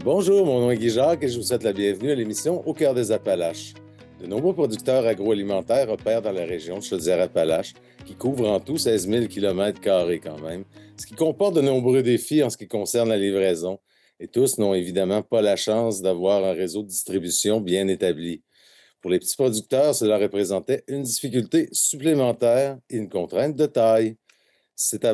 Bonjour, mon nom est Guy Jacques et je vous souhaite la bienvenue à l'émission Au cœur des Appalaches. De nombreux producteurs agroalimentaires opèrent dans la région de Chaudière-Appalaches, qui couvre en tout 16 000 km² quand même, ce qui comporte de nombreux défis en ce qui concerne la livraison, et tous n'ont évidemment pas la chance d'avoir un réseau de distribution bien établi. Pour les petits producteurs, cela représentait une difficulté supplémentaire et une contrainte de taille. C'était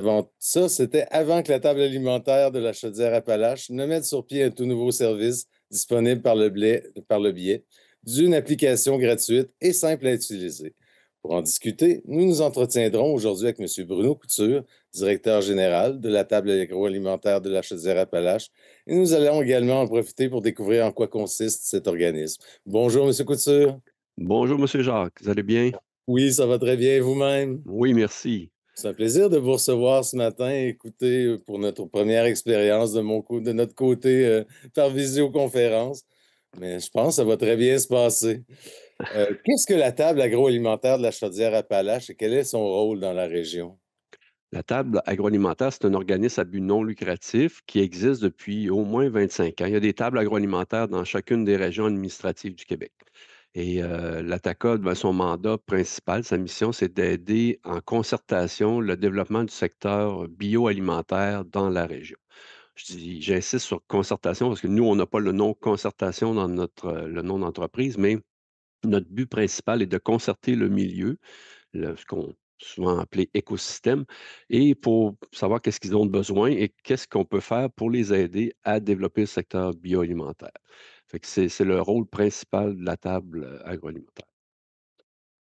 avant que la table alimentaire de la Chaudière-Appalaches ne mette sur pied un tout nouveau service disponible par le biais d'une application gratuite et simple à utiliser. Pour en discuter, nous nous entretiendrons aujourd'hui avec M. Bruno Couture, directeur général de la table agroalimentaire de la Chaudière-Appalaches, et nous allons également en profiter pour découvrir en quoi consiste cet organisme. Bonjour, M. Couture. Bonjour, Monsieur Jacques, vous allez bien? Oui, ça va très bien, vous-même? Oui, merci. C'est un plaisir de vous recevoir ce matin. Écoutez, pour notre première expérience de notre côté par visioconférence, mais je pense que ça va très bien se passer. Qu'est-ce que la table agroalimentaire de la Chaudière-Appalaches et quel est son rôle dans la région? La table agroalimentaire, c'est un organisme à but non lucratif qui existe depuis au moins 25 ans. Il y a des tables agroalimentaires dans chacune des régions administratives du Québec. Et la TACA, ben, son mandat principal, sa mission, c'est d'aider en concertation le développement du secteur bioalimentaire dans la région. J'insiste sur concertation parce que nous, on n'a pas le nom concertation dans le nom d'entreprise, mais notre but principal est de concerter le milieu, ce qu'on souvent appelé écosystème, et pour savoir qu'est-ce qu'ils ont de besoin et qu'est-ce qu'on peut faire pour les aider à développer le secteur bioalimentaire. Fait que c'est le rôle principal de la table agroalimentaire.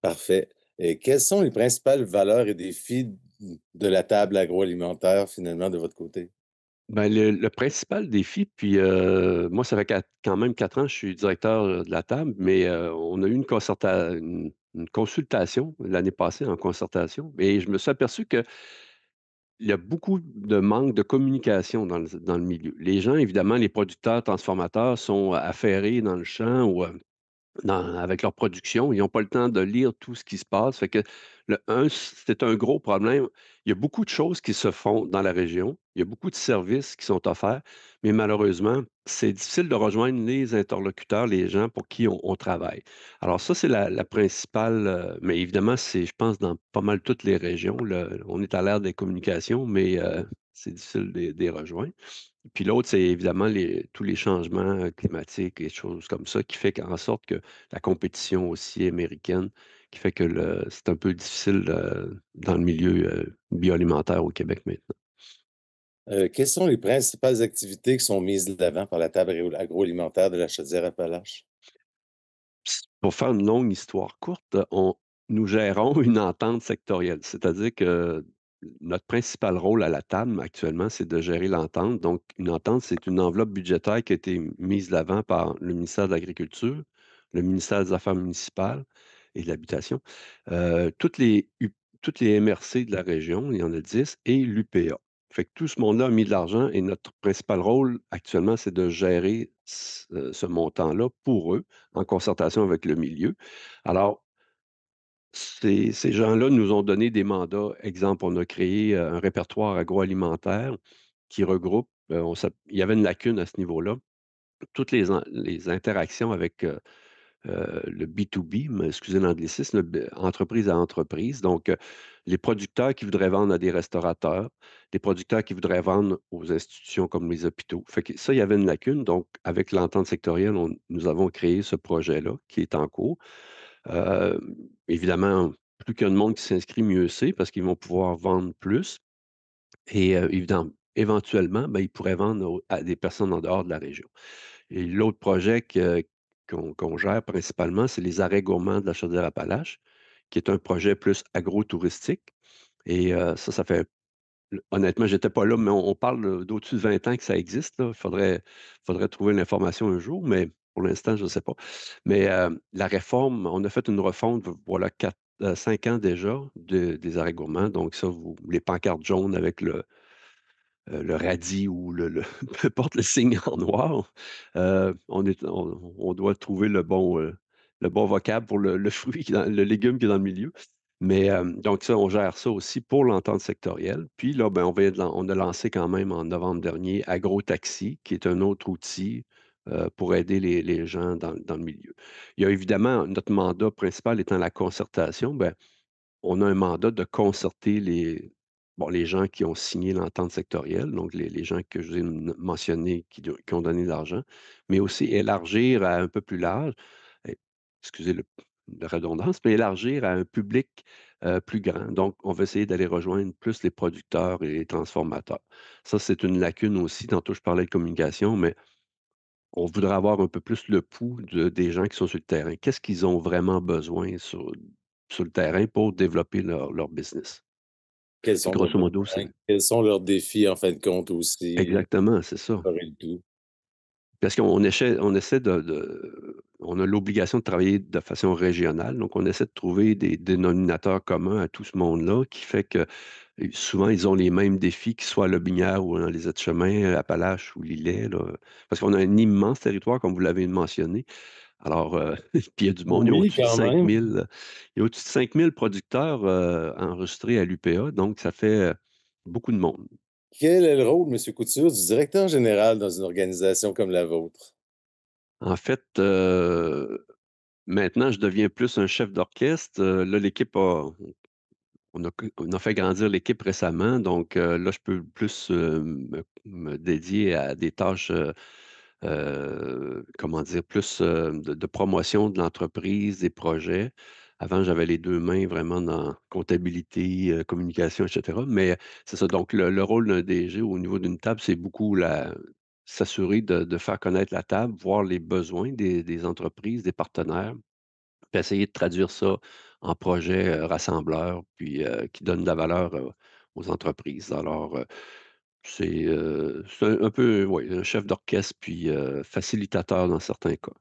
Parfait. Et quelles sont les principales valeurs et défis de la table agroalimentaire finalement de votre côté? Ben, le principal défi, puis moi, ça fait quand même 4 ans que je suis directeur de la table, mais on a eu une consultation l'année passée en concertation, et je me suis aperçu que il y a beaucoup de manque de communication dans le milieu. Les gens, évidemment, les producteurs, transformateurs sont affairés dans le champ ou avec leur production. Ils n'ont pas le temps de lire tout ce qui se passe. Fait que c'est un gros problème. Il y a beaucoup de choses qui se font dans la région. Il y a beaucoup de services qui sont offerts, mais malheureusement, c'est difficile de rejoindre les interlocuteurs, les gens pour qui on travaille. Alors ça, c'est la principale, mais évidemment, c'est, je pense, dans pas mal toutes les régions. On est à l'ère des communications, mais c'est difficile de les rejoindre. Puis l'autre, c'est évidemment tous les changements climatiques et choses comme ça qui fait qu'en sorte que la compétition aussi américaine, qui fait que c'est un peu difficile dans le milieu bioalimentaire au Québec maintenant. Quelles sont les principales activités qui sont mises de l'avant par la table agroalimentaire de la Chaudière-Appalaches? Pour faire une longue histoire courte, nous gérons une entente sectorielle, c'est-à-dire que notre principal rôle à la table actuellement, c'est de gérer l'entente. Donc, une entente, c'est une enveloppe budgétaire qui a été mise de l'avant par le ministère de l'Agriculture, le ministère des Affaires municipales et de l'Habitation, toutes les MRC de la région, il y en a 10, et l'UPA. Fait que tout ce monde-là a mis de l'argent et notre principal rôle actuellement, c'est de gérer ce montant-là pour eux en concertation avec le milieu. Alors, ces gens-là nous ont donné des mandats. Exemple, on a créé, un répertoire agroalimentaire qui regroupe, il y avait une lacune à ce niveau-là. Toutes les interactions avec, le B2B, mais excusez l'anglicisme, entreprise à entreprise. Donc, les producteurs qui voudraient vendre à des restaurateurs, les producteurs qui voudraient vendre aux institutions comme les hôpitaux. Fait que ça, il y avait une lacune. Donc, avec l'entente sectorielle, nous avons créé ce projet-là qui est en cours. Évidemment, plus qu'il y a de monde qui s'inscrit, mieux c'est parce qu'ils vont pouvoir vendre plus et éventuellement, ben, ils pourraient vendre à des personnes en dehors de la région. Et l'autre projet qu'on gère principalement, c'est les arrêts gourmands de la Chaudière-Appalaches, qui est un projet plus agro-touristique. Et ça fait honnêtement, j'étais pas là, mais on parle d'au-dessus de 20 ans que ça existe, là. Faudrait trouver l'information un jour, mais pour l'instant, je ne sais pas. Mais la réforme, on a fait une refonte, voilà 5 ans déjà des arrêts gourmands. Donc ça, les pancartes jaunes avec le radis ou peu importe le signe en noir, on doit trouver le bon vocable pour le fruit le légume qui est dans le milieu. Mais, donc ça, on gère ça aussi pour l'entente sectorielle. Puis là, ben, on a lancé quand même en novembre dernier AgroTaxi, qui est un autre outil, pour aider les gens dans le milieu. Il y a évidemment notre mandat principal étant la concertation, ben, on a un mandat de concerter les gens qui ont signé l'entente sectorielle, donc les gens que je vous ai mentionnés qui ont donné de l'argent, mais aussi élargir à un peu plus large, et excusez la redondance, mais élargir à un public, plus grand. Donc on va essayer d'aller rejoindre plus les producteurs et les transformateurs. Ça, c'est une lacune aussi. Tantôt, je parlais de communication, mais on voudrait avoir un peu plus le pouls des gens qui sont sur le terrain. Qu'est-ce qu'ils ont vraiment besoin sur le terrain pour développer leur business? Quels Puis sont leurs grosso modo, besoins? c'est Quels sont leurs défis, en fin de compte, aussi? exactement, c'est ça. Préparer le tout. Parce on essaie on a l'obligation de travailler de façon régionale, donc on essaie de trouver des dénominateurs communs à tout ce monde-là, qui fait que, souvent, ils ont les mêmes défis, qu'ils soient à Lotbinière ou dans les Aides-Chemins, Appalaches ou l'Îlet, là. Parce qu'on a un immense territoire, comme vous l'avez mentionné. Alors, puis il y a du monde, Oui, quand même. il y a au-dessus de 5 000 producteurs, enregistrés à l'UPA, donc ça fait, beaucoup de monde. Quel est le rôle, Monsieur Couture, du directeur général dans une organisation comme la vôtre? En fait, maintenant, je deviens plus un chef d'orchestre. Là, on a fait grandir l'équipe récemment, donc là, je peux plus, me dédier à des tâches, comment dire? Plus, de promotion de l'entreprise, des projets. Avant, j'avais les 2 mains vraiment dans comptabilité, communication et cetera. Mais c'est ça, donc le rôle d'un DG au niveau d'une table, c'est beaucoup s'assurer de faire connaître la table, voir les besoins des entreprises, des partenaires, puis essayer de traduire ça en projet, rassembleur, puis qui donne de la valeur, aux entreprises. Alors, c'est un peu, oui, un chef d'orchestre puis, facilitateur dans certains cas.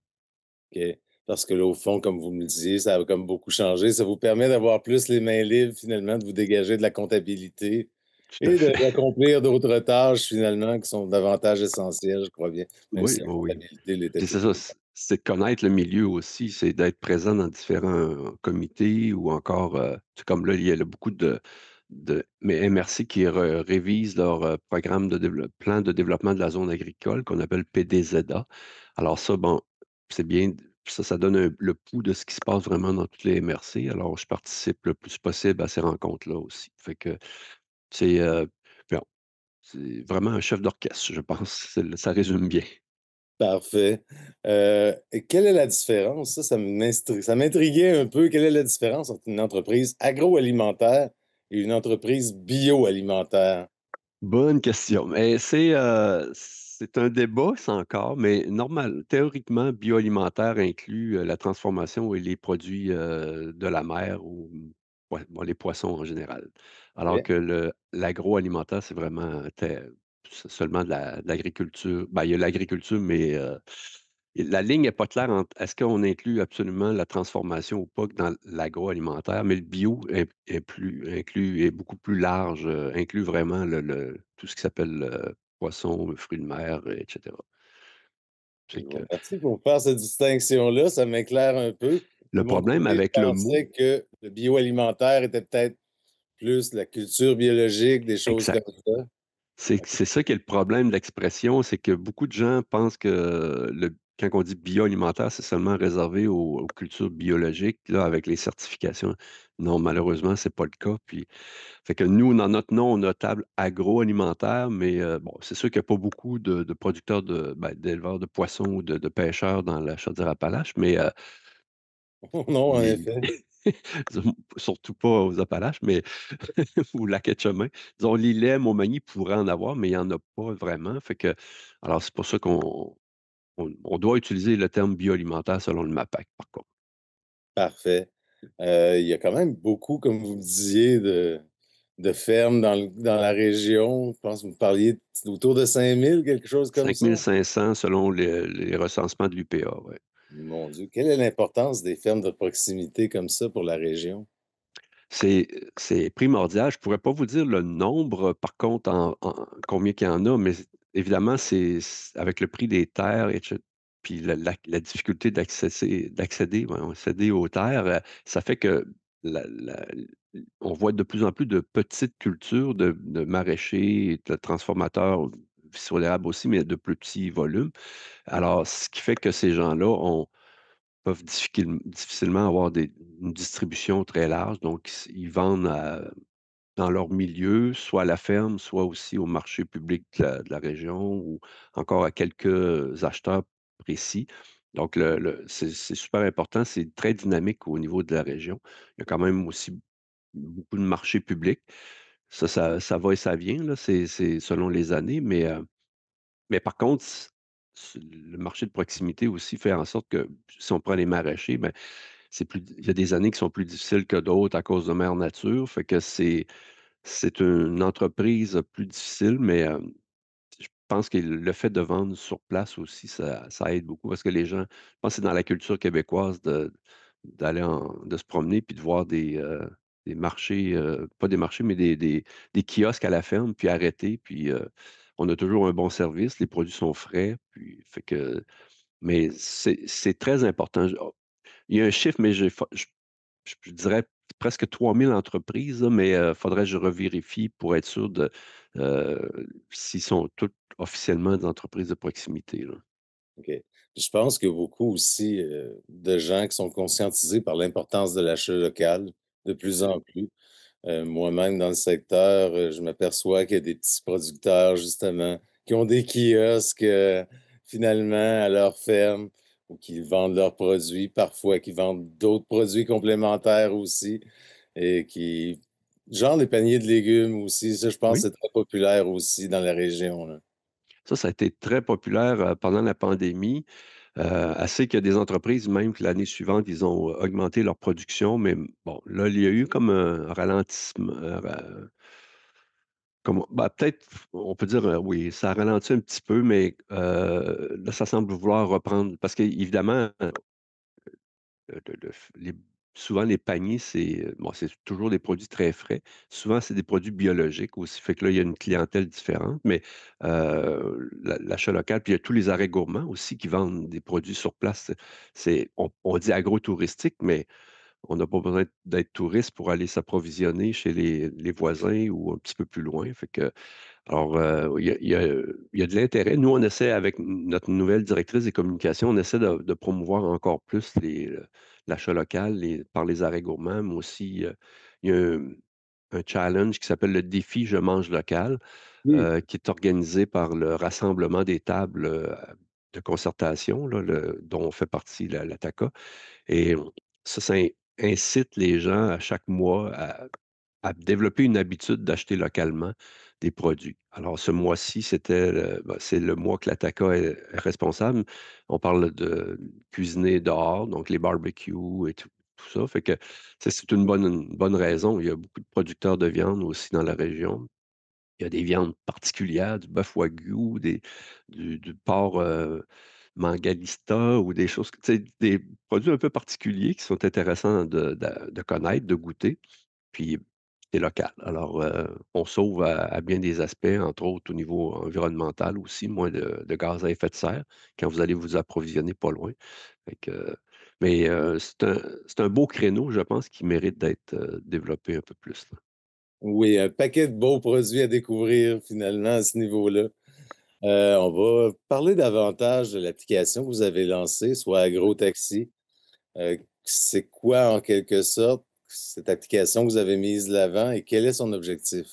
OK. Parce que là, au fond, comme vous me le disiez, ça a comme beaucoup changé. Ça vous permet d'avoir plus les mains libres, finalement, de vous dégager de la comptabilité Tout à et fait. d'accomplir d'autres tâches, finalement, qui sont davantage essentielles, je crois bien, même Oui, si la oui, oui. comptabilité l'était Puis c'est ça, toujours. c'est de connaître le milieu aussi, c'est d'être présent dans différents comités ou encore, c'est comme là, il y a beaucoup mais MRC qui révisent leur, programme de plan de développement de la zone agricole qu'on appelle PDZA. Alors ça, bon, c'est bien, ça donne le pouls de ce qui se passe vraiment dans toutes les MRC. Alors je participe le plus possible à ces rencontres-là aussi. Fait que c'est, bon, c'est vraiment un chef d'orchestre, je pense. Ça résume bien. Parfait. Et quelle est la différence? Ça m'intriguait un peu. Quelle est la différence entre une entreprise agroalimentaire et une entreprise bioalimentaire? Bonne question. Mais c'est un débat, ça encore, mais théoriquement, bioalimentaire inclut, la transformation et les produits, de la mer ou, ouais, bon, les poissons en général. Alors OK. que l'agroalimentaire, c'est vraiment seulement de l'agriculture. Ben, il y a l'agriculture, mais, et la ligne est pas claire entre est-ce qu'on inclut absolument la transformation ou pas dans l'agroalimentaire, mais le bio est beaucoup plus large, inclut vraiment tout ce qui s'appelle, poissons, fruits de mer, et cetera. Je Fait vous que remercie pour faire cette distinction-là, ça m'éclaire un peu. De le mon problème côté, je avec le mot pensais que le bioalimentaire était peut-être plus la culture biologique, des choses comme exact. ça. C'est ça qui est le problème de l'expression, c'est que beaucoup de gens pensent que quand on dit bioalimentaire, c'est seulement réservé aux cultures biologiques, là, avec les certifications. Non, malheureusement, c'est pas le cas. Puis fait que nous, dans notre nom, on a table agroalimentaire, mais bon, c'est sûr qu'il y a pas beaucoup de producteurs d'éleveurs de poissons ou de pêcheurs dans la Chaudière-Appalaches, mais Non, en mais effet. surtout pas aux Appalaches, mais ou Lac-Etchemin. Disons Lillet, Montmagny pourrait en avoir, mais il y en a pas vraiment. Fait que alors c'est pour ça qu'on doit utiliser le terme bioalimentaire selon le MAPAC, par contre. Parfait. Il y a quand même beaucoup, comme vous le disiez, de fermes dans la région. Je pense que vous parliez autour de 5 000, quelque chose comme ça? 5 500 selon les recensements de l'UPA, ouais. Mon Dieu, quelle est l'importance des fermes de proximité comme ça pour la région? C'est c'est primordial. Je pourrais pas vous dire le nombre, par contre, en combien qu'il y en a, mais évidemment, avec le prix des terres et puis la difficulté d'accéder aux terres, ça fait que la la on voit de plus en plus de petites cultures de maraîchers et de transformateurs sur l'érable aussi, mais de plus petits volumes. Alors, ce qui fait que ces gens-là peuvent difficilement avoir une distribution très large. Donc, ils vendent dans leur milieu, soit à la ferme, soit aussi au marché public de la région ou encore à quelques acheteurs précis. Donc, c'est super important. C'est très dynamique au niveau de la région. Il y a quand même aussi beaucoup de marchés publics. Ça va et ça vient, là, c'est selon les années, mais par contre, le marché de proximité aussi fait en sorte que si on prend les maraîchers, ben, il y a des années qui sont plus difficiles que d'autres à cause de mère nature. Fait que c'est une entreprise plus difficile, mais je pense que le fait de vendre sur place aussi, ça aide beaucoup parce que les gens je pense que c'est dans la culture québécoise de se promener puis de voir des marchés, pas des marchés, mais des kiosques à la ferme, puis arrêter, puis, on a toujours un bon service, les produits sont frais, puis fait que mais c'est très important. Il y a un chiffre, mais je dirais presque 3000 entreprises, là, mais faudrait que je revérifie pour être sûr s'ils sont toutes officiellement des entreprises de proximité, là. OK. Puis je pense qu'il y a beaucoup aussi, de gens qui sont conscientisés par l'importance de l'achat local, de plus Mmh. en plus. Moi-même dans le secteur, je m'aperçois qu'il y a des petits producteurs justement qui ont des kiosques, finalement à leur ferme ou qui vendent leurs produits, parfois qui vendent d'autres produits complémentaires aussi et qui genre des paniers de légumes aussi, ça je pense Oui, que c'est très populaire aussi dans la région, là. ça a été très populaire, pendant la pandémie, assez qu'il y a des entreprises, même que l'année suivante, ils ont augmenté leur production, mais bon, là, il y a eu comme un ralentissement, peut-être, on peut dire, oui, ça a ralenti un petit peu, mais là, ça semble vouloir reprendre parce qu'évidemment le f les souvent les paniers, c'est toujours des produits très frais. Souvent, c'est des produits biologiques aussi, fait que là, il y a une clientèle différente, mais l'achat local, puis il y a tous les arrêts gourmands aussi qui vendent des produits sur place. On dit agro-touristique, mais on n'a pas besoin d'être touriste pour aller s'approvisionner chez les voisins ou un petit peu plus loin. Fait que alors, il y a de l'intérêt. Nous, on essaie avec notre nouvelle directrice des communications, on essaie de promouvoir encore plus l'achat local par les arrêts gourmands, mais aussi, il y a un challenge qui s'appelle le défi «Je mange local», Oui. qui est organisé par le Rassemblement des tables, de concertation, là, dont fait partie la TACA. Et ça incite les gens à chaque mois à développer une habitude d'acheter localement des produits. Alors ce mois-ci, c'est le mois que l'Ataka est responsable. On parle de cuisiner dehors, donc les barbecues et tout ça. Fait que c'est une bonne raison. Il y a beaucoup de producteurs de viande aussi dans la région. Il y a des viandes particulières, du bœuf wagyu, du porc, Mangalista ou des choses, tu sais, des produits un peu particuliers qui sont intéressants de connaître, de goûter, puis c'est local. Alors, on sauve à bien des aspects, entre autres au niveau environnemental aussi, moins de gaz à effet de serre quand vous allez vous approvisionner pas loin. Fait que mais, c'est un beau créneau, je pense, qui mérite d'être, développé un peu plus, là. Oui, un paquet de beaux produits à découvrir finalement à ce niveau-là. On va parler davantage de l'application que vous avez lancée, soit AgroTaxi. C'est quoi en quelque sorte cette application que vous avez mise de l'avant et quel est son objectif?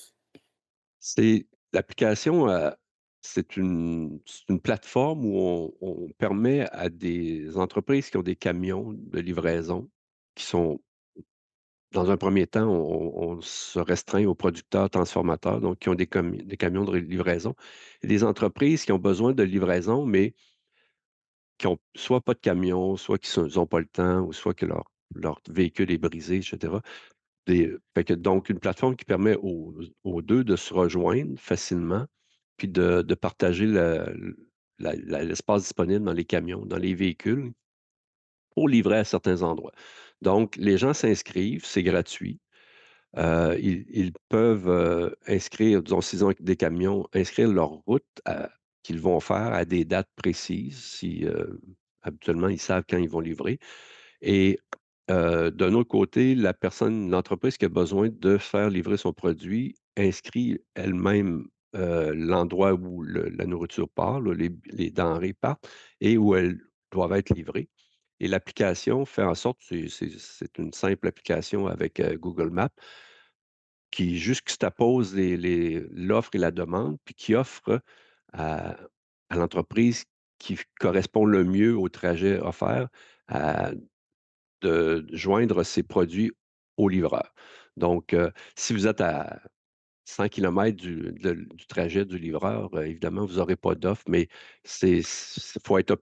C'est l'application, c'est une plateforme où on permet à des entreprises qui ont des camions de livraison, qui sont dans un premier temps, on se restreint aux producteurs transformateurs, donc qui ont des camions de livraison et des entreprises qui ont besoin de livraison, mais qui ont soit pas de camion, soit qui ils ont pas le temps ou soit que leur véhicule est brisé et cetera. Fait que donc une plateforme qui permet aux 2 de se rejoindre facilement, puis de partager l'espace disponible dans les camions, dans les véhicules pour livrer à certains endroits. Donc les gens s'inscrivent, c'est gratuit. Ils peuvent, inscrire, disons s'ils ont des camions, inscrire leur route qu'ils vont faire à des dates précises si, habituellement ils savent quand ils vont livrer et D'un autre côté, l'entreprise qui a besoin de faire livrer son produit inscrit elle-même, l'endroit où la nourriture part, là, les denrées partent et où elles doivent être livrées et l'application fait en sorte c'est une simple application avec, Google Maps qui juxtapose l'offre et la demande, puis qui offre à l'entreprise qui correspond le mieux au trajet offert à de joindre ses produits au livreur. Donc, si vous êtes à 100 kilomètres du trajet du livreur, évidemment, vous n'aurez pas d'offre, mais faut être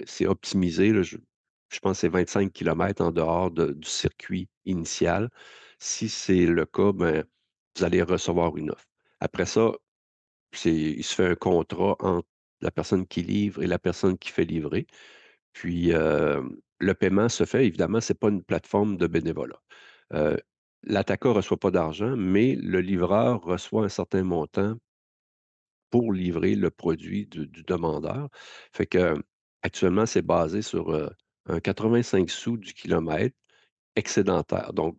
c'est optimisé, là, je pense que c'est 25 kilomètres en dehors du circuit initial. Si c'est le cas, ben, vous allez recevoir une offre. Après ça, il se fait un contrat entre la personne qui livre et la personne qui fait livrer. Puis, le paiement se fait évidemment, c'est pas une plateforme de bénévolat. Heu, L'attaquant ne reçoit pas d'argent, mais le livreur reçoit un certain montant pour livrer le produit du demandeur. Fait que, actuellement, c'est basé sur, un 85 sous du kilomètre excédentaire. Donc,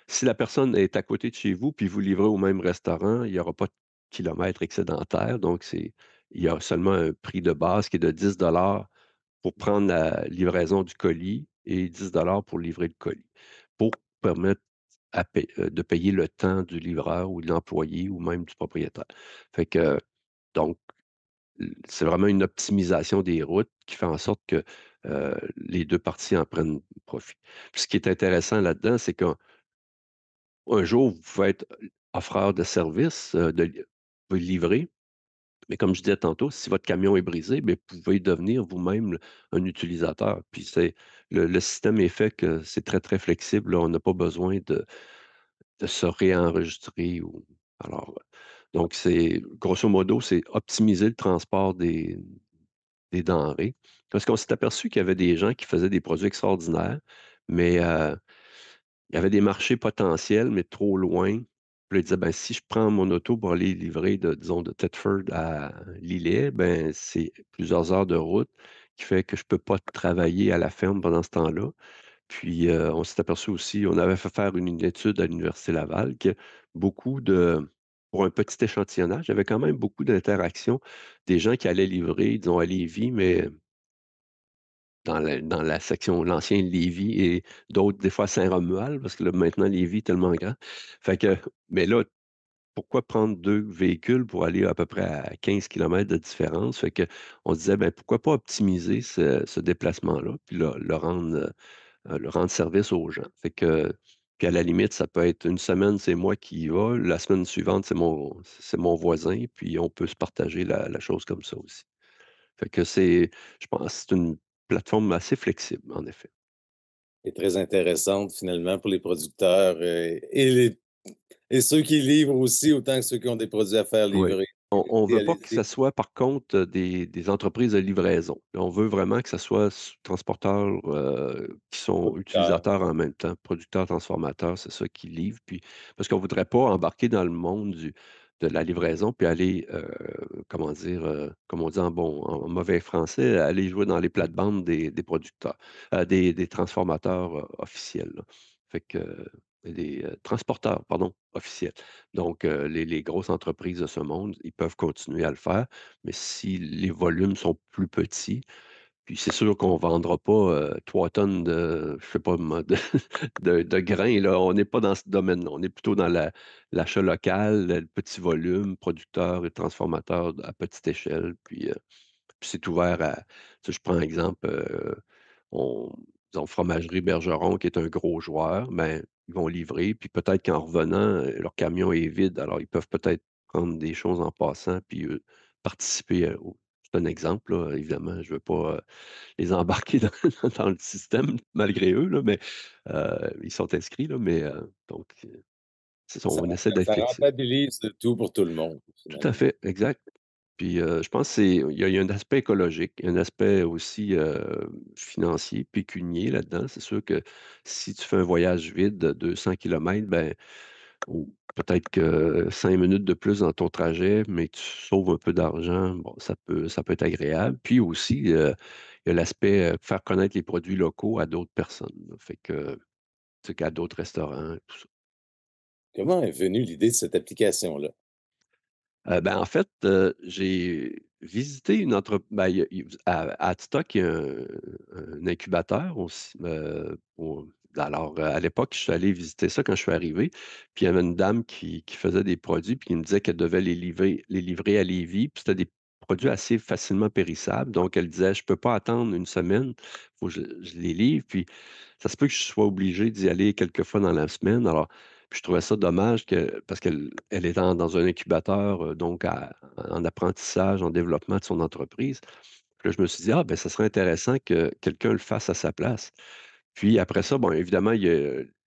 si la personne est à côté de chez vous, puis vous livrez au même restaurant, il n'y aura pas de kilomètres excédentaire. Donc, il y a seulement un prix de base qui est de 10 pour prendre la livraison du colis et 10 pour livrer le colis, pour permettre de payer le temps du livreur ou de l'employé ou même du propriétaire. Fait que donc c'est vraiment une optimisation des routes qui fait en sorte que, les 2 parties en prennent profit. Puis ce qui est intéressant là-dedans, c'est qu'un jour, vous pouvez être offreur de service, vous pouvez livrer, mais comme je disais tantôt, si votre camion est brisé, beh, vous pouvez devenir vous-même un utilisateur. Puis le système est fait que c'est très, très flexible, là. On n'a pas besoin de se réenregistrer alors, donc c'est grosso modo, c'est optimiser le transport des denrées. Parce qu'on s'est aperçu qu'il y avait des gens qui faisaient des produits extraordinaires, mais il y avait des marchés potentiels, mais trop loin. Puis là, il disait: «Ben, si je prends mon auto pour aller livrer disons, de Thetford à Lillet, ben, c'est plusieurs heures de route qui fait que je peux pas travailler à la ferme pendant ce temps-là». Puis, on s'est aperçu aussi on avait fait faire une étude à l'Université Laval que beaucoup de pour un petit échantillonnage, il y avait quand même beaucoup d'interactions, des gens qui allaient livrer, disons, à Lévis, mais dans la section l'ancien Lévis et d'autres, des fois, à Saint-Romuald, parce que là, maintenant, Lévis est tellement grand. Fait que mais là, pourquoi prendre 2 véhicules pour aller à peu près à 15 kilomètres de différence? Fait qu'on se disait: «Ben, pourquoi pas optimiser ce déplacement-là, puis le rendre service aux gens?» Fait que puis à la limite, ça peut être une semaine, c'est moi qui y va, la semaine suivante, c'est mon voisin, puis on peut se partager la chose comme ça aussi. Fait que je pense que c'est une plateforme assez flexible, en effet. Et très intéressante finalement pour les producteurs, et ceux qui livrent aussi, autant que ceux qui ont des produits à faire Oui. livrer. On Allez-y, veut pas que ça allez-y. soit par contre, des entreprises de livraison. On veut vraiment que ça soit transporteurs, qui sont Producteurs, utilisateurs ouais. en même temps, producteurs, transformateurs, c'est ça qui livrent, puis parce qu'on voudrait pas embarquer dans le monde de la livraison puis aller, comment dire, comme on dit en mauvais français, aller jouer dans les plates-bandes des producteurs, des transformateurs, officiels, là. Fait que des, transporteurs, pardon, officiels. Donc, les grosses entreprises de ce monde, ils peuvent continuer à le faire, mais si les volumes sont plus petits, puis c'est sûr qu'on ne vendra pas, 3 tonnes je sais pas moi, de grains, là. On n'est pas dans ce domaine-là. On est plutôt dans l'achat local, le petit volume, producteurs et transformateurs à petite échelle, puis c'est ouvert je prends un exemple, on disons Fromagerie Bergeron qui est un gros joueur, ben, ils vont livrer, puis peut-être qu'en revenant, leur camion est vide, alors ils peuvent peut-être prendre des choses en passant, puis, participer, au c'est un exemple, là, évidemment, je veux pas, les embarquer dans le système malgré eux, là, mais, ils sont inscrits, là, mais, donc, c'est ça, Ça on essaie d'être ça flexible. rentabilise le tout pour tout le monde, Tout à finalement. fait, exact. Puis, je pense que il y a un aspect écologique, un aspect aussi, financier, pécunier là-dedans. C'est sûr que si tu fais un voyage vide de 200 kilomètres, ben, ou peut-être que 5 minutes de plus dans ton trajet, mais tu sauves un peu d'argent, bon, ça peut être agréable. Puis aussi, il y a l'aspect, faire connaître les produits locaux à d'autres personnes, là. Fait que tu sais, qu'à d'autres restaurants, tout ça. Comment est venue l'idée de cette application-là? Ben, en fait, j'ai visité une entre ben, il y a à Hadstock, il y a un incubateur aussi, pour alors, à l'époque, je suis allé visiter ça quand je suis arrivé, puis il y avait une dame qui faisait des produits, puis qui me disait qu'elle devait les livrer à Lévis, puis c'était des produits assez facilement périssables, donc elle disait: «Je peux pas attendre une semaine, faut que je les livre, puis ça se peut que je sois obligé d'y aller quelques fois dans la semaine». Alors, puis je trouvais ça dommage parce qu'elle est dans un incubateur, donc en apprentissage, en développement de son entreprise. Puis là, je me suis dit: «Ah, ben ça serait intéressant que quelqu'un le fasse à sa place». Puis après ça, bon, évidemment, il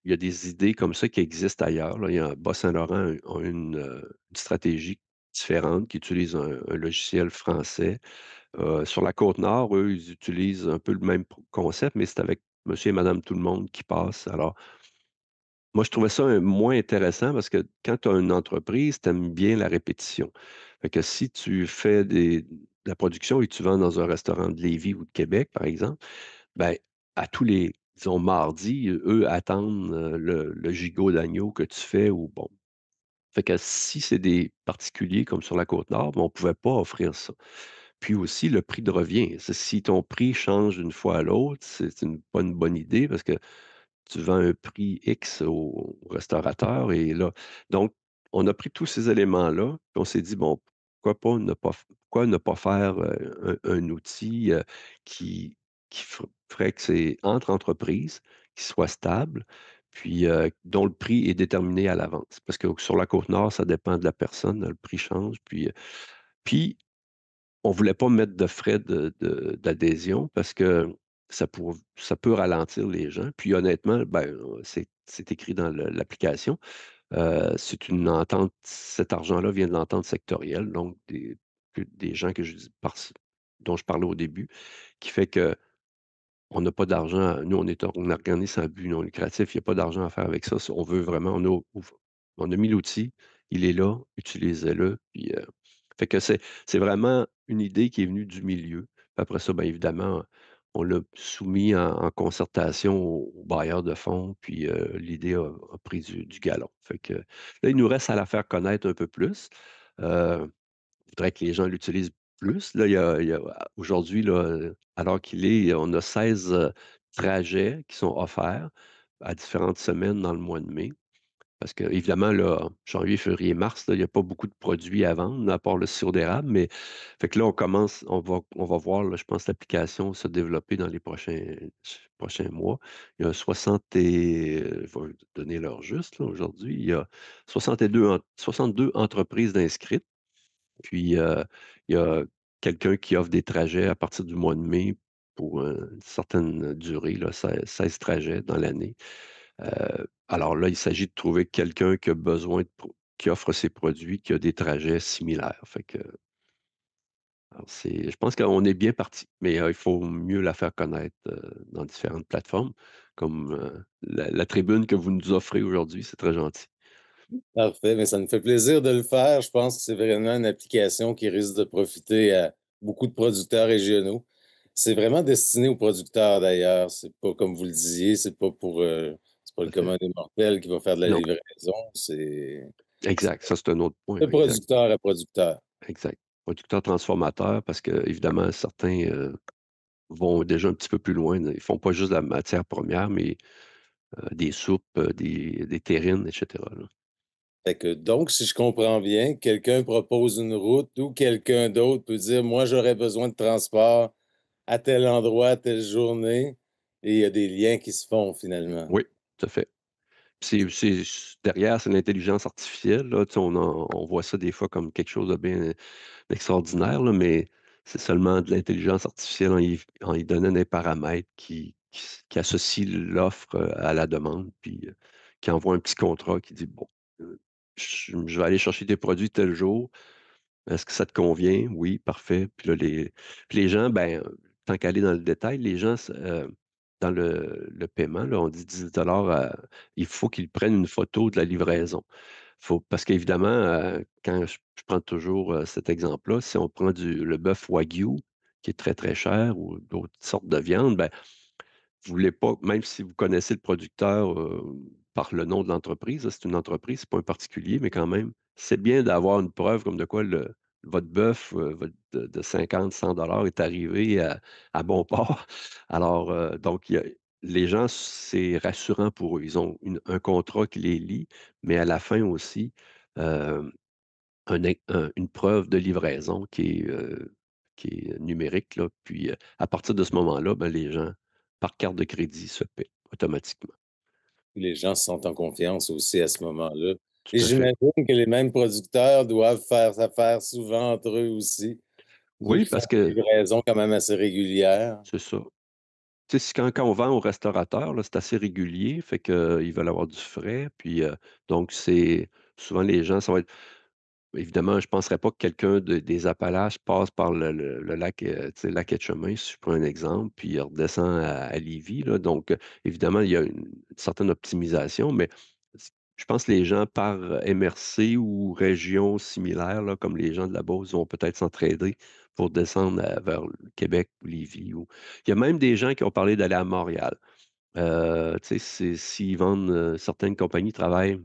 y a des idées comme ça qui existent ailleurs, là. Il y a Bas-Saint-Laurent ont une stratégie différente, qui utilise un logiciel français. Sur la côte nord, eux, ils utilisent un peu le même concept, mais c'est avec monsieur et madame tout le monde qui passe. Alors, moi, je trouvais ça, moins intéressant parce que quand tu as une entreprise, tu aimes bien la répétition. Fait que si tu fais de la production et tu vends dans un restaurant de Lévis ou de Québec, par exemple, ben, à tous les, disons, mardis, eux attendent, le gigot d'agneau que tu fais ou bon. Fait que si c'est des particuliers comme sur la côte nord, ben, on ne pouvait pas offrir ça. Puis aussi le prix de revient. Si ton prix change d'une fois à l'autre, c'est pas une bonne idée parce que tu vends un prix X au restaurateur et là donc on a pris tous ces éléments-là, puis on s'est dit: «Bon, pourquoi ne pas faire, un outil, qui ferait que c'est entre entreprises, qui soit stable, puis, dont le prix est déterminé à l'avance?» Parce que sur la Côte-Nord, ça dépend de la personne, le prix change, puis on voulait pas mettre de frais d'adhésion parce que ça peut ralentir les gens. Puis honnêtement, ben, c'est écrit dans l'application. C'est une entente cet argent-là vient de l'entente sectorielle, donc des gens que je dis dont je parlais au début, qui fait que on n'a pas d'argent nous, on est un organisme à but non lucratif, il y a pas d'argent à faire avec ça. On veut vraiment on a mis l'outil, il est là, utilisez-le, puis, fait que c'est vraiment une idée qui est venue du milieu. Puis après ça, bien évidemment, on l'a soumis en concertation aux bailleurs de fonds, puis, l'idée a pris du galon. Fait que là, il nous reste à la faire connaître un peu plus. Je voudrais que les gens l'utilisent plus. Là, il y a aujourd'hui, là, à l'heure qu'il est, on a 16 trajets qui sont offerts à différentes semaines dans le mois de mai. Parce qu'évidemment, là, janvier, février, mars, là, il y a pas beaucoup de produits à vendre, à part le sirop d'érable, mais fait que là, on va voir, là, je pense, l'application se développer dans les prochains mois. Il y a 60 et je vais donner l'heure juste, là, aujourd'hui. Il y a 62 entreprises d'inscrites. Puis, il y a quelqu'un qui offre des trajets à partir du mois de mai pour, une certaine durée, là, 16 trajets dans l'année. Alors là, il s'agit de trouver quelqu'un qui a besoin qui offre ses produits, qui a des trajets similaires. Fait que, alors je pense qu'on est bien parti, mais, il faut mieux la faire connaître, dans différentes plateformes comme, la tribune que vous nous offrez aujourd'hui, c'est très gentil. Parfait, mais ça me fait plaisir de le faire. Je pense que c'est vraiment une application qui risque de profiter à beaucoup de producteurs régionaux. C'est vraiment destiné aux producteurs d'ailleurs. C'est pas comme vous le disiez, c'est pas le Tout à fait. commun des mortels qui va faire de la Non, livraison, c'est exact, ça c'est un autre point, de exact, producteur à producteur. exact. Producteurs transformateurs parce qu'évidemment certains, vont déjà un petit peu plus loin. Ils font pas juste de la matière première, mais, des soupes, des terrines et cetera, là. Fait que donc, si je comprends bien, quelqu'un propose une route ou quelqu'un d'autre peut dire: «Moi, j'aurais besoin de transport à tel endroit, à telle journée» et il y a des liens qui se font finalement. Oui, tout à fait. Derrière, c'est l'intelligence artificielle, là, tu sais, on voit ça des fois comme quelque chose de bien extraordinaire, là, mais c'est seulement de l'intelligence artificielle en y donnant des paramètres qui associent l'offre, à la demande, puis, qui envoie un petit contrat qui dit: «Bon, je vais aller chercher tes produits tel jour. Est-ce que ça te convient? Oui, parfait». Puis les gens, ben, tant qu'aller dans le détail, les gens dans le paiement, là, on dit 10 il faut qu'ils prennent une photo de la livraison. Parce qu'évidemment, quand je prends toujours, cet exemple-là, si on prend le bœuf wagyu qui est très, très cher ou d'autres sortes de viande, ben, voulez pas même si vous connaissez le producteur, par le nom de l'entreprise, là, c'est une entreprise, c'est pas un particulier, mais quand même, c'est bien d'avoir une preuve comme de quoi votre bœuf, votre de 50-100 est arrivé à bon port. Alors, donc il y a les gens, c'est rassurant pour eux. Ils ont un contrat qui les lie, mais à la fin aussi, hem une preuve de livraison qui est numérique là, puis, à partir de ce moment-là, ben, les gens, par carte de crédit, se paient automatiquement. Les gens se sentent en confiance aussi à ce moment-là. Et Tout à fait. j'imagine que les mêmes producteurs doivent faire affaire souvent entre eux aussi, vu Oui, qu'ils font parce des que livraisons quand même assez régulières. c'est ça. Tu sais, si quand on vend aux restaurateurs, là, c'est assez régulier, fait qu'ils veulent avoir du frais, puis, donc c'est souvent les gens ça va être évidemment, je ne penserais pas que quelqu'un des Appalaches passe par le lac, tu sais, lac Etchemin, si je prends un exemple, puis il redescend à Lévis, là. Donc, évidemment, il y a une certaine optimisation, mais je pense que les gens par MRC ou région similaire, là, comme les gens de la Beauce vont peut-être s'entraider pour descendre vers le Québec ou Lévis ou il y a même des gens qui ont parlé d'aller à Montréal. Tu sais, s'ils vendent, certaines compagnies travaillent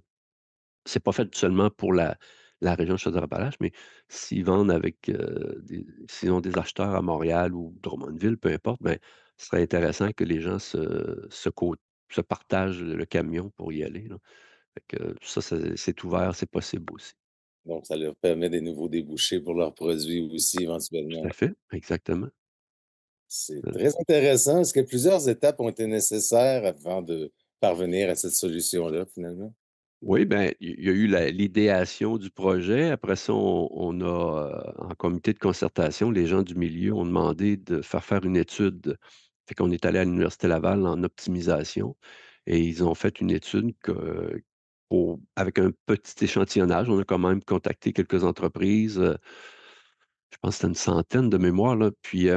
c'est pas fait seulement pour la région de Chaudière-Appalaches, mais s'ils vendent avec, s'ils ont des acheteurs à Montréal ou Drummondville, peu importe, ben, ce serait intéressant que les gens se partagent le camion pour y aller, là. Fait que ça, c'est ouvert, c'est possible aussi. Donc ça leur permet des nouveaux débouchés pour leurs produits aussi Tout à éventuellement. fait, exactement. C'est Heu, très intéressant. Est-ce que plusieurs étapes ont été nécessaires avant de parvenir à cette solution-là, finalement? oui, ben, il y a eu l'idéation du projet. Après ça, on a, en comité de concertation, les gens du milieu ont demandé de faire une étude. Fait qu'on est allé à l'Université Laval en optimisation et ils ont fait une étude avec un petit échantillonnage. On a quand même contacté quelques entreprises, je pense que c'était une centaine de mémoire, là. Puis,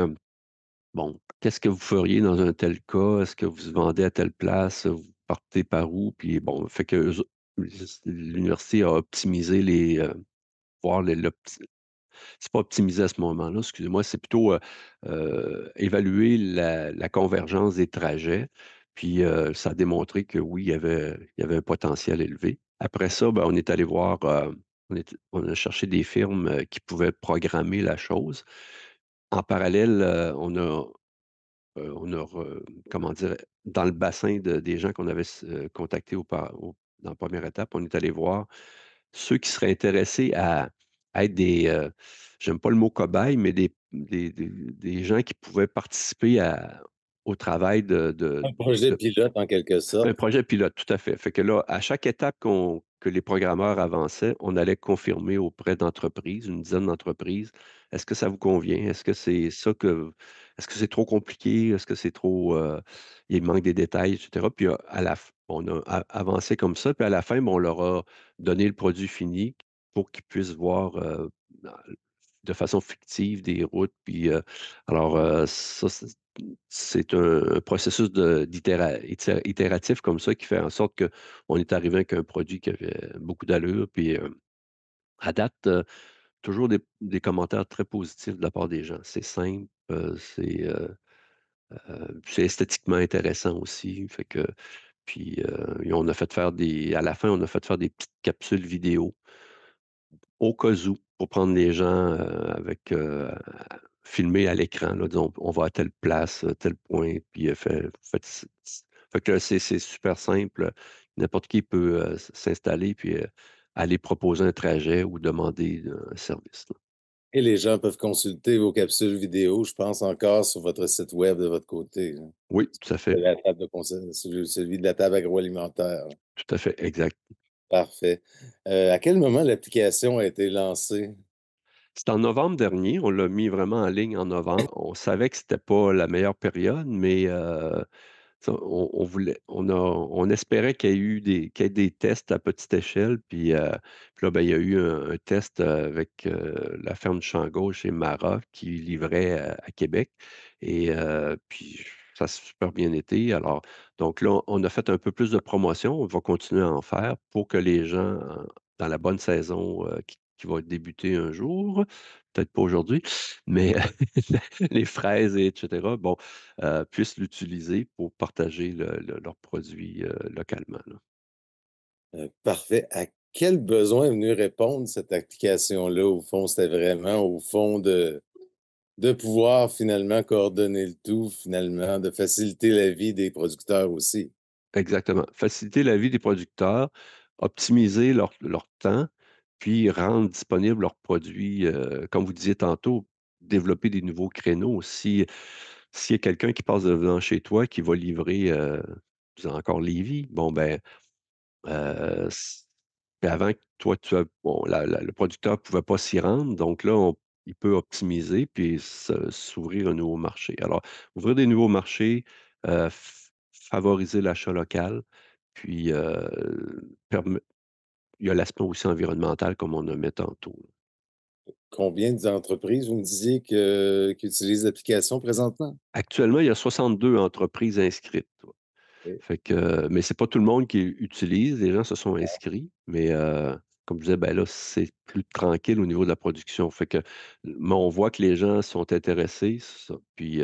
bon, qu'est-ce que vous feriez dans un tel cas? Est-ce que vous vendez à telle place? Vous partez par où? Puis bon, fait que l'université a optimisé voir c'est pas optimisé à ce moment-là, excusez-moi, c'est plutôt, évaluer la convergence des trajets. Puis, ça a démontré que oui, il y avait un potentiel élevé. Après ça, ben, on est allé voir, on a cherché des firmes, qui pouvaient programmer la chose. En parallèle, on a comment dire? Dans le bassin des gens qu'on avait contactés dans la première étape, on est allé voir ceux qui seraient intéressés à être j'aime pas le mot cobaye, mais des gens qui pouvaient participer au travail Un projet pilote en quelque un sorte. projet pilote, tout à fait. Fait que là, à chaque étape que les programmeurs avançaient, on allait confirmer auprès d'entreprises, une dizaine d'entreprises. Est-ce que ça vous convient? Est-ce que c'est trop compliqué? Est-ce que c'est trop, il manque des détails et cetera? Puis, à la f on a avancé comme ça, puis à la fin, ben, on leur a donné le produit fini pour qu'ils puissent voir, dans de façon fictive des routes, puis, alors, ça, c'est un processus itératif comme ça qui fait en sorte qu'on est arrivé avec un produit qui avait beaucoup d'allure, puis, à date, toujours des commentaires très positifs de la part des gens. C'est simple, c'est esthétiquement intéressant aussi, fait que puis, et on a fait faire à la fin, on a fait faire des petites capsules vidéo au cas où, pour prendre les gens, avec, filmer à l'écran, là, disons, on va à telle place, tel point, puis, faites fait que c'est super simple, n'importe qui peut, s'installer puis, aller proposer un trajet ou demander un service, là. Et les gens peuvent consulter vos capsules vidéo, je pense encore sur votre site web de votre côté, là. Oui, tout à De fait, la table de conseil celui de la table agroalimentaire. tout à fait, exact. Parfait. À quel moment l'application a été lancée? C'était en novembre dernier, on l'a mis vraiment en ligne en novembre. On savait que c'était pas la meilleure période, mais ça, on espérait qu'il y ait des tests à petite échelle, puis là, ben, il y a eu un test, avec, la ferme du Champ-Gauche et Mara qui livrait à Québec et puis ça a super bien été. Alors donc là, on a fait un peu plus de promotion, on va continuer à en faire pour que les gens, dans la bonne saison, qui qui va débuter un jour, peut-être pas aujourd'hui, mais les fraises et cetera, bon, puissent l'utiliser pour partager leurs produits, localement, là. Parfait. À quel besoin est venue répondre cette application-là? Au fond, c'était vraiment au fond de pouvoir finalement coordonner le tout, finalement, de faciliter la vie des producteurs aussi. Exactement. Faciliter la vie des producteurs, optimiser leur temps, puis rendre disponibles leurs produits, comme vous disiez tantôt, développer des nouveaux créneaux. S'il y a quelqu'un qui passe devant chez toi qui va livrer, disons encore Lévis, bon ben, s mais avant que toi tu as bon, le producteur ne pouvait pas s'y rendre, donc là, il peut optimiser puis s'ouvrir un nouveau marché. Alors, ouvrir des nouveaux marchés, favoriser l'achat local, puis, permet il y a l'aspect aussi environnemental comme on nommait tantôt. Combien d'entreprises, vous me disiez, qui utilisent l'application présentement? Actuellement, il y a 62 entreprises inscrites. OK. Fait que, mais c'est pas tout le monde qui utilise, les gens se sont inscrits, mais comme je disais, ben, là, c'est plus tranquille au niveau de la production. Fait que, mais on voit que les gens sont intéressés, c'est ça. Puis,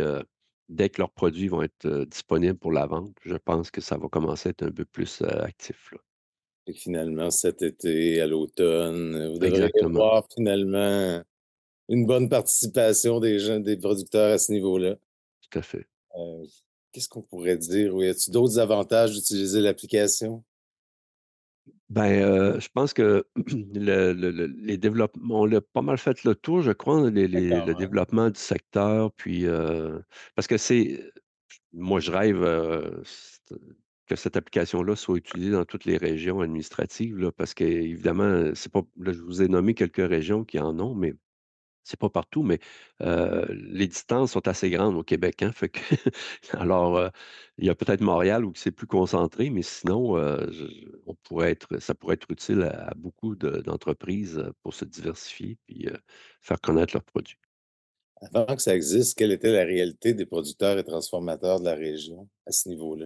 dès que leurs produits vont être, disponibles pour la vente, je pense que ça va commencer à être un peu plus, actif, là. Et finalement, cet été, à l'automne, vous devriez Exactement, voir finalement une bonne participation des gens, des producteurs à ce niveau-là. tout à fait. Heu, qu'est-ce qu'on pourrait dire? Oui, y a-t-il d'autres avantages d'utiliser l'application? Ben, je pense que les développements on l'a pas mal fait le tour, je crois, le D'accord, hein? développement du secteur, puis, parce que c'est moi, je rêve, que cette application-là soit utilisée dans toutes les régions administratives, là, parce qu'évidemment, c'est pas là, je vous ai nommé quelques régions qui en ont, mais c'est pas partout, mais les distances sont assez grandes au Québec, hein, fait que alors, il y a peut-être Montréal où c'est plus concentré, mais sinon, on pourrait être ça pourrait être utile à beaucoup d'entreprises, pour se diversifier puis, faire connaître leurs produits. Avant que ça existe, quelle était la réalité des producteurs et transformateurs de la région à ce niveau-là?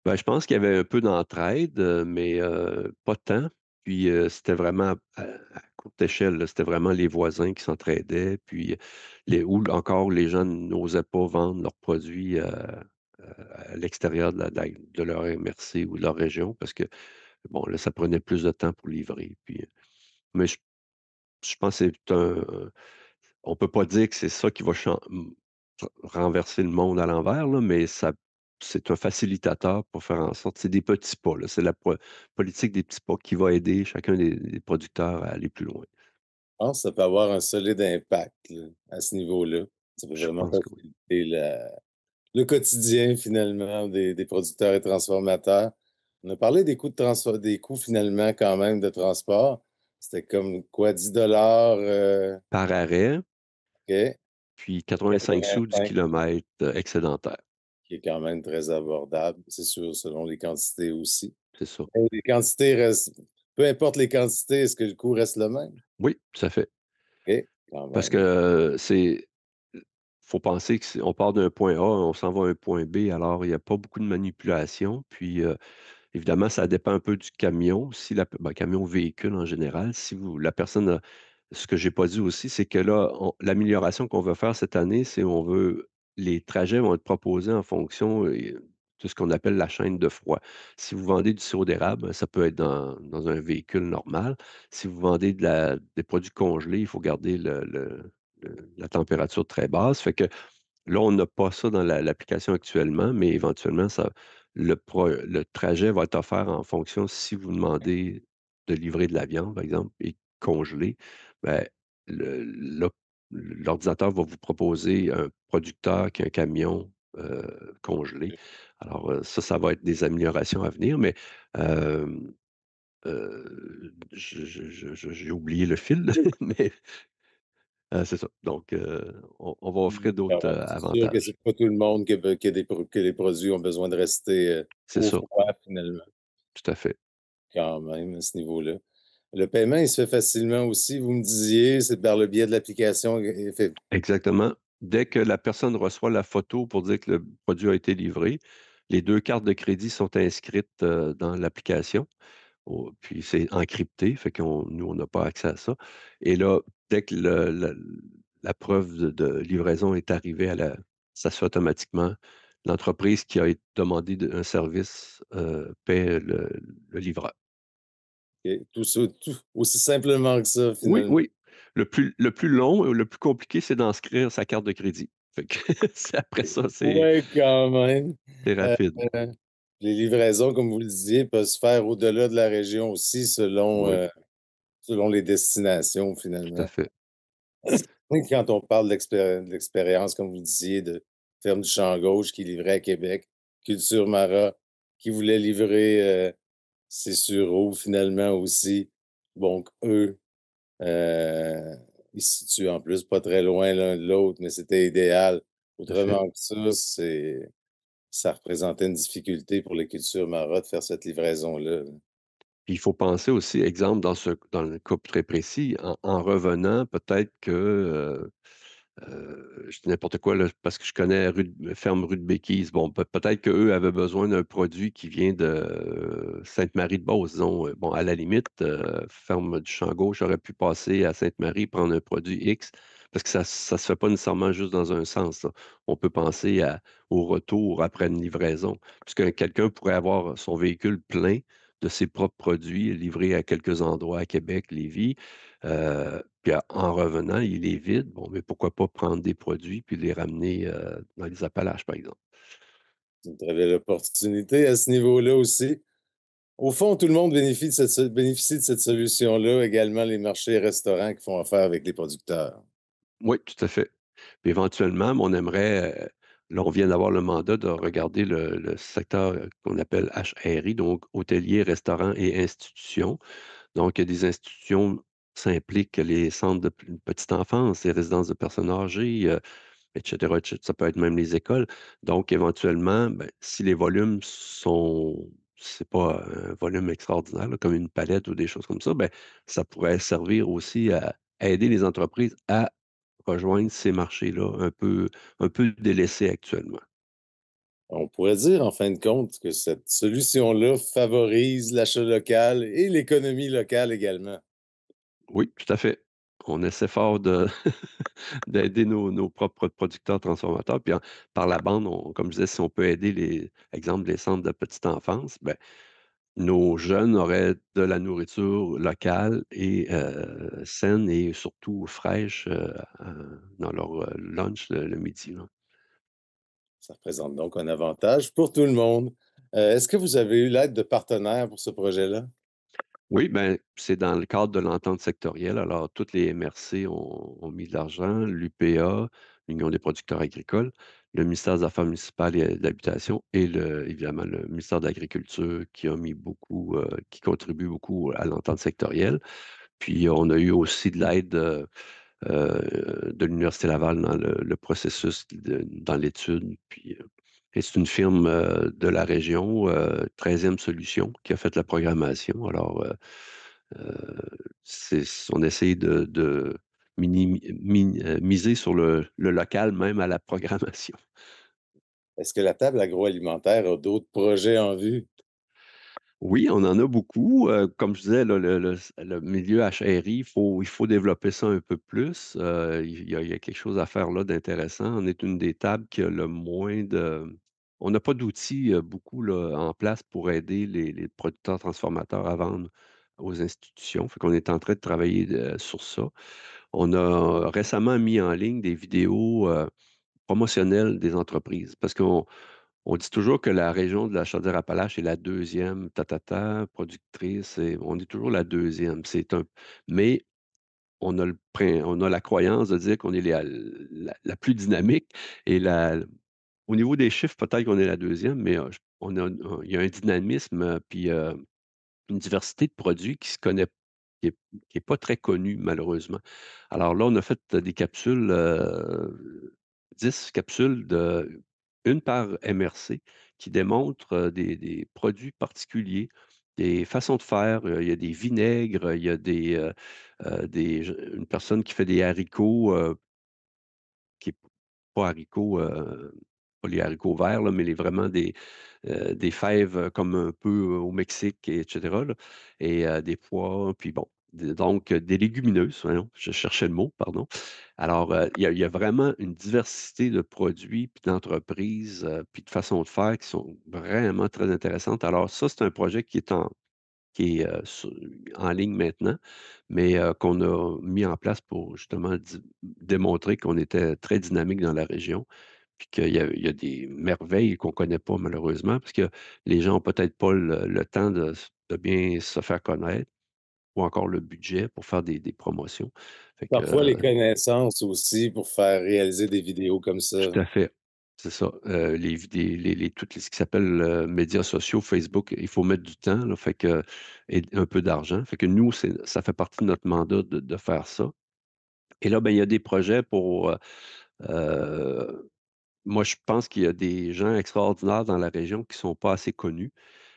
Ben, je pense qu'il y avait un peu d'entraide, mais pas tant. Puis, c'était vraiment à courte échelle, là. C'était vraiment les voisins qui s'entraidaient, puis ou encore les gens n'osaient pas vendre leurs produits, à l'extérieur de leur MRC ou de leur région parce que, bon, là, ça prenait plus de temps pour livrer. Puis, mais je pense que c'est on peut pas dire que c'est ça qui va renverser le monde à l'envers, là, mais c'est un facilitateur pour faire en sorte c'est des petits pas, là. C'est la politique des petits pas qui va aider chacun des producteurs à aller plus loin. Je pense que ça peut avoir un solide impact, là, à ce niveau-là. Ça peut Je vraiment pense que oui. faciliter le quotidien finalement des producteurs et transformateurs. On a parlé des coûts de transport, des coûts finalement quand même de transport. C'était comme quoi, 10 Par arrêt, OK, puis 85 sous du 85, kilomètre, excédentaire. qui est quand même très abordable, c'est sûr, selon les quantités aussi. C'est ça. Et les quantités restent, peu importe les quantités, est-ce que le coût reste le même? Oui, tout à fait. OK, quand Parce même. que, faut penser que on part d'un point A, on s'en va à un point B, alors il y a pas beaucoup de manipulation. Puis, évidemment, ça dépend un peu du camion. Si camion véhicule en général, si vous la personne a ce que j'ai pas dit aussi, c'est que là, l'amélioration qu'on veut faire cette année, c'est on veut les trajets vont être proposés en fonction, de ce qu'on appelle la chaîne de froid. Si vous vendez du sirop d'érable, ça peut être dans un véhicule normal. Si vous vendez des produits congelés, il faut garder la température très basse. Fait que là, on n'a pas ça dans l'application actuellement, mais éventuellement, le trajet va être offert en fonction si vous demandez de livrer de la viande, par exemple, et congelée, ben, le l'op l'ordinateur va vous proposer un producteur qui a un camion, congelé. Alors, ça va être des améliorations à venir, mais, j'ai oublié le fil, mais, c'est ça. Donc, on va offrir d'autres, C'est sûr que avantages. c'est pas tout le monde que les produits ont besoin de rester, C'est au ça, froid finalement, tout à fait. quand même à ce niveau-là. Le paiement, il se fait facilement aussi, vous me disiez, c'est par le biais de l'application et fait Exactement. Dès que la personne reçoit la photo pour dire que le produit a été livré, les 2 cartes de crédit sont inscrites, dans l'application. Puis c'est encrypté, fait qu'on nous, on n'a pas accès à ça et là, dès que la preuve de livraison est arrivée ça se fait automatiquement. L'entreprise qui a demandé un service, paie le livreur. Et tout ça, tout aussi simplement que ça, Oui, finalement. oui. Le plus long, le plus compliqué, c'est d'inscrire sa carte de crédit. Fait que c'est après ça, Ouais, quand même. c'est rapide. Heu, les livraisons, comme vous le disiez, peuvent se faire au-delà de la région aussi Oui, selon les destinations, tout à finalement. fait. Oui, quand on parle de l'expérience, comme vous disiez, de Ferme du Champ Gauche qui livrait à Québec, Culture Mara qui voulait livrer, ses sureaux finalement aussi. Donc eux, heu, ils se situent en plus pas très loin l'un de l'autre, mais c'était idéal. Tout à fait. Autrement que ça représentait une difficulté pour les Cultures Mara de faire cette livraison-là. Puis il faut penser aussi, exemple, dans le cas très précis, en revenant, peut-être que, je dis n'importe quoi là, parce que je connais ferme rue de Béquise. Bon, peut-être qu'eux avaient besoin d'un produit qui vient de Sainte-Marie-de-Beauce, disons, bon, à la limite, ferme du Champ Gauche aurait pu passer à Sainte-Marie, prendre un produit X, parce que ça se fait pas nécessairement juste dans un sens, là. On peut penser au retour après une livraison, puisque quelqu'un pourrait avoir son véhicule plein de ses propres produits livrés à quelques endroits à Québec, Lévis. Puis en revenant, il est vide. Bon, mais pourquoi pas prendre des produits puis les ramener, dans les Appalaches, par exemple? C'est une très belle opportunité à ce niveau-là aussi. Au fond, tout le monde bénéficie de cette solution-là, également les marchés et restaurants qui font affaire avec les producteurs. Oui, tout à fait. Puis éventuellement, mais on aimerait, là, on vient d'avoir le mandat de regarder le secteur, qu'on appelle HRI, donc hôtelier, restaurant et institutions. Donc, il y a des institutions, ça implique les centres de petite enfance, les résidences de personnes âgées, et cetera, ça peut être même les écoles. Donc éventuellement, ben, si les volumes c'est pas un volume extraordinaire, là, comme une palette ou des choses comme ça, ben, ça pourrait servir aussi à aider les entreprises à rejoindre ces marchés-là un peu délaissés actuellement. On pourrait dire, en fin de compte, que cette solution-là favorise l'achat local et l'économie locale également. Oui, tout à fait. On essaie fort de d'aider nos propres producteurs transformateurs. Puis par la bande, comme je disais, si on peut aider exemple, les centres de petite enfance, ben, nos jeunes auraient de la nourriture locale et saine et surtout fraîche, dans leur, lunch le midi, là. Ça représente donc un avantage pour tout le monde. Est-ce que vous avez eu l'aide de partenaires pour ce projet-là? Oui, ben, c'est dans le cadre de l'entente sectorielle. Alors, toutes les MRC ont mis de l'argent, l'UPA, l'Union des producteurs agricoles, le ministère des Affaires municipales et de l'Habitation et évidemment le ministère de l'Agriculture qui a mis beaucoup, qui contribue beaucoup à l'entente sectorielle. Puis on a eu aussi de l'aide, de l'Université Laval dans le processus dans l'étude. Puis, et c'est une firme, de la région, 13e Solutions, qui a fait la programmation. Alors, c'est on essaye de miser sur le local même à la programmation. Est-ce que la table agroalimentaire a d'autres projets en vue? Oui, on en a beaucoup. Comme je disais, là, le milieu HRI, il faut développer ça un peu plus. Il y a quelque chose à faire là d'intéressant. On est une des tables qui a le moins de on n'a pas d'outils, beaucoup là, en place pour aider les producteurs transformateurs à vendre aux institutions. Fait qu'on est en train de travailler, sur ça. On a récemment mis en ligne des vidéos, promotionnelles des entreprises parce qu'on dit toujours que la région de la Chaudière-Appalaches est la deuxième productrice et on est toujours la deuxième. Mais on a la croyance de dire qu'on est la plus dynamique et au niveau des chiffres, peut-être qu'on est la deuxième, mais, il y a un dynamisme, puis, une diversité de produits qui est qui est pas très connue malheureusement. Alors là, on a fait, des capsules, 10 capsules une par MRC qui démontrent, des produits particuliers, des façons de faire, il y a des vinaigres, il y a une personne qui fait des haricots, qui est pas haricots, pas les haricots verts, là, mais vraiment des fèves, comme un peu au Mexique et cetera, là et des pois, puis bon, donc des légumineuses, voyons, je cherchais le mot, pardon. Alors, il y a vraiment une diversité de produits, puis d'entreprises, puis de façons de faire qui sont vraiment très intéressantes. Alors ça, c'est un projet qui est en ligne maintenant, mais qu'on a mis en place pour justement démontrer qu'on était très dynamique dans la région, puis qu'il y a des merveilles qu'on ne connaît pas malheureusement, parce que les gens ont peut-être pas le temps de bien se faire connaître ou encore le budget pour faire des promotions. Fait que, Parfois, les connaissances aussi pour faire réaliser des vidéos comme ça. tout à fait, c'est ça. Les vidé les toutes les ce qui s'appelle, médias sociaux, Facebook, il faut mettre du temps là, fait que et un peu d'argent. Fait que nous, ça fait partie de notre mandat de faire ça et là, ben, il y a des projets pour, moi, je pense qu'il y a des gens extraordinaires dans la région qui sont pas assez connus.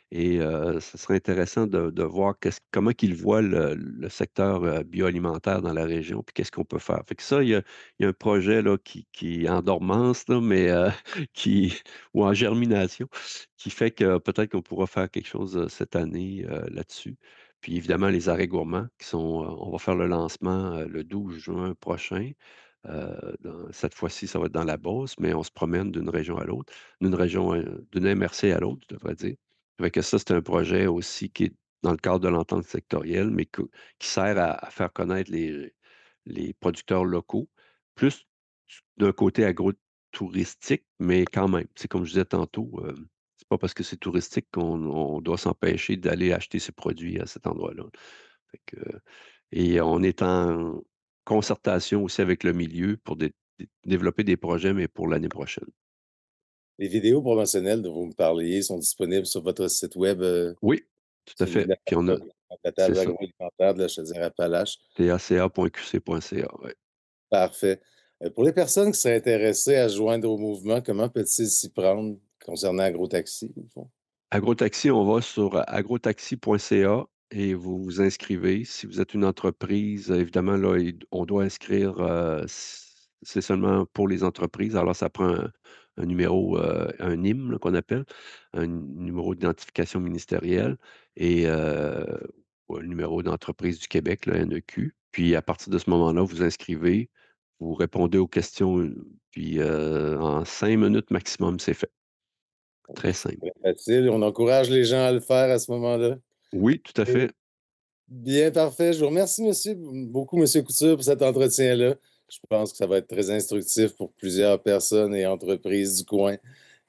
Et ce serait intéressant de voir comment qu'ils voient le secteur, bioalimentaire dans la région, puis qu'est-ce qu'on peut faire. Fait que ça, il y a un projet là qui est en dormance là, mais qui ou en germination, qui fait que peut-être qu'on pourra faire quelque chose, cette année, là-dessus. Puis évidemment les arrêts gourmands qui sont, on va faire le lancement, le 12 juin prochain. Cette fois-ci, ça va être dans la Beauce, mais on se promène d'une région à l'autre, d'une MRC à l'autre, je devrais dire. Fait que ça, c'est un projet aussi qui est dans le cadre de l'entente sectorielle, mais qui sert à faire connaître les producteurs locaux, plus d'un côté agro-touristique, mais quand même, c'est comme je disais tantôt, c'est pas parce que c'est touristique qu'on doit s'empêcher d'aller acheter ses produits à cet endroit-là. Fait que et on est en concertation aussi avec le milieu pour développer des projets, mais pour l'année prochaine. Les vidéos promotionnelles dont vous me parliez sont disponibles sur votre site web, Oui, tout à celui de fait. Puis on a la c'est table ça. agroalimentaire de la Chaudière-Appalaches. taca.qc.ca, ouais. Parfait. Pour les personnes qui seraient intéressées à se joindre au mouvement, comment peut-ils s'y prendre concernant AgroTaxi, au fond? AgroTaxi, on va sur agrotaxi.ca et vous vous inscrivez. Si vous êtes une entreprise, évidemment, là, on doit inscrire, c'est seulement pour les entreprises. Alors, ça prend un numéro, un NIM, là, qu'on appelle, un numéro d'identification ministérielle et ou un numéro d'entreprise du Québec, le NEQ. Puis, à partir de ce moment-là, vous inscrivez, vous répondez aux questions, puis en 5 minutes maximum, c'est fait. Très C'est simple. très facile. On encourage les gens à le faire à ce moment-là. Oui, tout à Et fait. bien, parfait. Je vous remercie, beaucoup, monsieur Couture, pour cet entretien-là. Je pense que ça va être très instructif pour plusieurs personnes et entreprises du coin.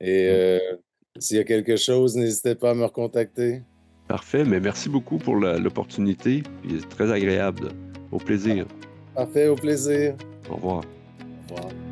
Et Mmh. s'il y a quelque chose, n'hésitez pas à me recontacter. Parfait, mais merci beaucoup pour l'opportunité, puis c'est très agréable. Au plaisir. Parfait, au plaisir. Au revoir. Au revoir.